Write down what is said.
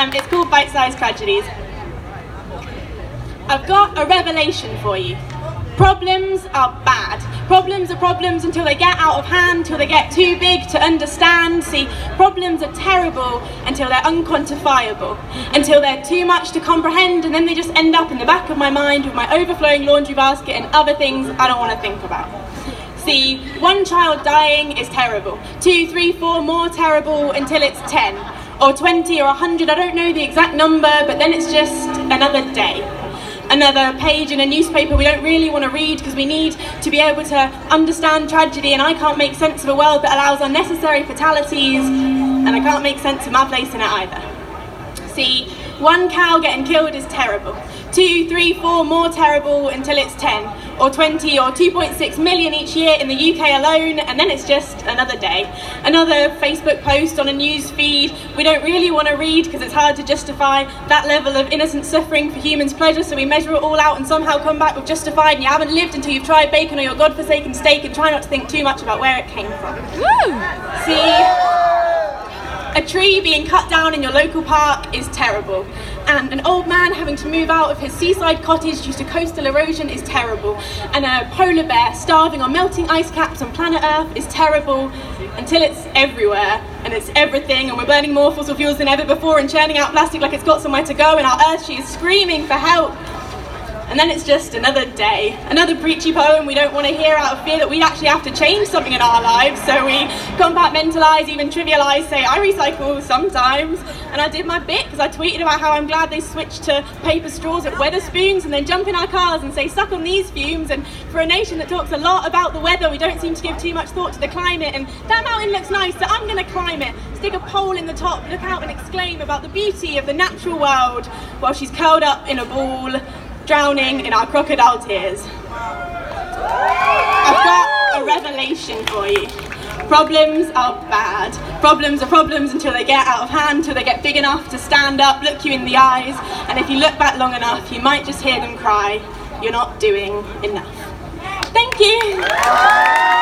It's called Bitesize Tragedies. I've got a revelation for you. Problems are bad. Problems are problems until they get out of hand, till they get too big to understand. See, problems are terrible until they're unquantifiable, until they're too much to comprehend, and then they just end up in the back of my mind with my overflowing laundry basket and other things I don't want to think about. See, one child dying is terrible. 2, 3, 4 more terrible until it's 10, or 20, or 100, I don't know the exact number, but then it's just another day. Another page in a newspaper we don't really want to read because we need to be able to understand tragedy, and I can't make sense of a world that allows unnecessary fatalities, and I can't make sense of my place in it either. See, one cow getting killed is terrible. 2, 3, 4 more terrible until it's 10, or 20, or 2.6 million each year in the UK alone, and then it's just another day. Another Facebook post on a news feed we don't really want to read because it's hard to justify that level of innocent suffering for humans' pleasure, so we measure it all out and somehow come back with justified, and you haven't lived until you've tried bacon or your godforsaken steak, and try not to think too much about where it came from. Woo! See? A tree being cut down in your local park is terrible, and an old man having to move out of his seaside cottage due to coastal erosion is terrible, and a polar bear starving on melting ice caps on planet Earth is terrible, until it's everywhere, and it's everything, and we're burning more fossil fuels than ever before and churning out plastic like it's got somewhere to go, and our Earth, she is screaming for help. And then it's just another day, another preachy poem we don't want to hear out of fear that we actually have to change something in our lives, so we compartmentalise, even trivialise, say I recycle sometimes, and I did my bit because I tweeted about how I'm glad they switched to paper straws at Wetherspoons, and then jump in our cars and say suck on these fumes, and for a nation that talks a lot about the weather, we don't seem to give too much thought to the climate, and that mountain looks nice, so I'm going to climb it, stick a pole in the top, look out and exclaim about the beauty of the natural world while she's curled up in a ball, drowning in our crocodile tears. I've got a revelation for you. Problems are bad. Problems are problems until they get out of hand, till they get big enough to stand up, look you in the eyes, and if you look back long enough, you might just hear them cry, you're not doing enough. Thank you.